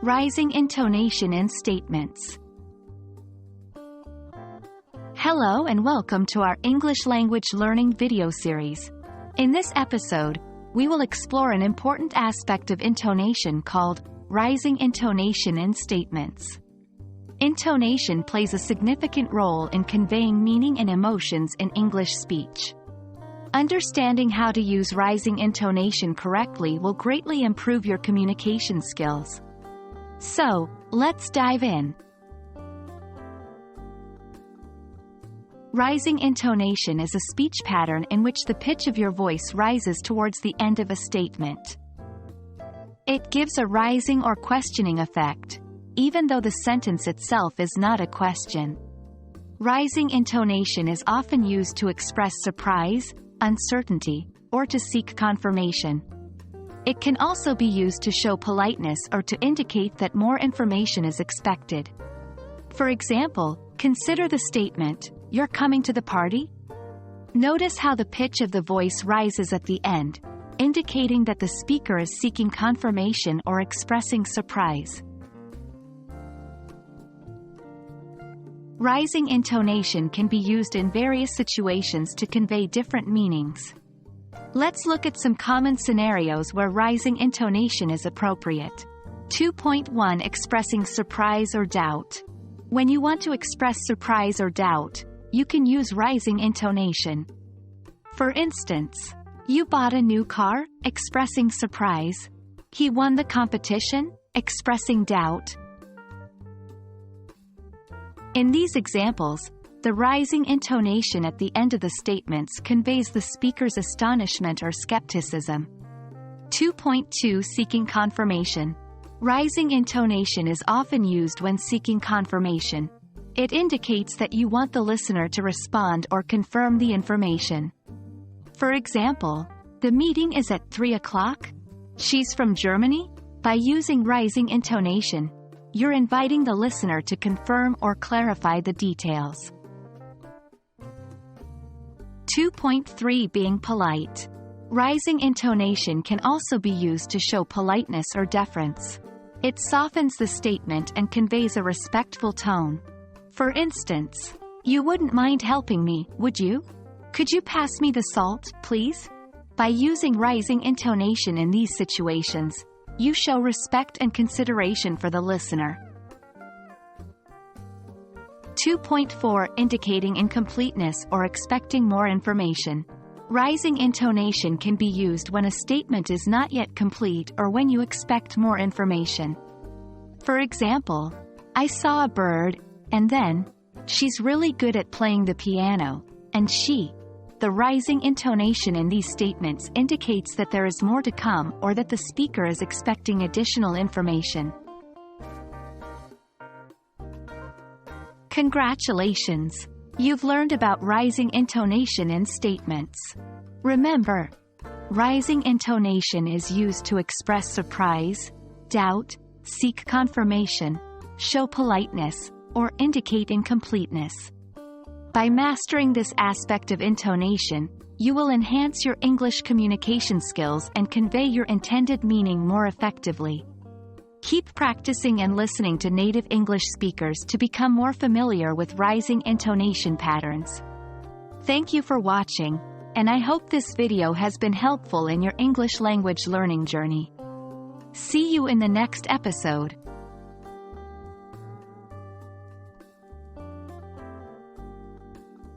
Rising intonation in statements. Hello and welcome to our English language learning video series. In this episode, we will explore an important aspect of intonation called rising intonation in statements. Intonation plays a significant role in conveying meaning and emotions in English speech. Understanding how to use rising intonation correctly will greatly improve your communication skills. So, let's dive in. Rising intonation is a speech pattern in which the pitch of your voice rises towards the end of a statement. It gives a rising or questioning effect, even though the sentence itself is not a question. Rising intonation is often used to express surprise, uncertainty, or to seek confirmation. It can also be used to show politeness or to indicate that more information is expected. For example, consider the statement, "You're coming to the party?" Notice how the pitch of the voice rises at the end, indicating that the speaker is seeking confirmation or expressing surprise. Rising intonation can be used in various situations to convey different meanings. Let's look at some common scenarios where rising intonation is appropriate. 2.1 Expressing surprise or doubt. When you want to express surprise or doubt, you can use rising intonation. For instance, "You bought a new car?" expressing surprise. "He won the competition?" expressing doubt. In these examples, the rising intonation at the end of the statements conveys the speaker's astonishment or skepticism. 2.2 Seeking confirmation. Rising intonation is often used when seeking confirmation. It indicates that you want the listener to respond or confirm the information. For example, "The meeting is at 3 o'clock? She's from Germany?" By using rising intonation, you're inviting the listener to confirm or clarify the details. 2.3 Being polite. Rising intonation can also be used to show politeness or deference. It softens the statement and conveys a respectful tone. For instance, "You wouldn't mind helping me, would you? Could you pass me the salt, please?" By using rising intonation in these situations, you show respect and consideration for the listener. 2.4 Indicating incompleteness or expecting more information. Rising intonation can be used when a statement is not yet complete or when you expect more information. For example, "I saw a bird, and then, she's really good at playing the piano, and she..." The rising intonation in these statements indicates that there is more to come or that the speaker is expecting additional information. Congratulations! You've learned about rising intonation in statements. Remember, rising intonation is used to express surprise, doubt, seek confirmation, show politeness, or indicate incompleteness. By mastering this aspect of intonation, you will enhance your English communication skills and convey your intended meaning more effectively. Keep practicing and listening to native English speakers to become more familiar with rising intonation patterns. Thank you for watching, and I hope this video has been helpful in your English language learning journey. See you in the next episode.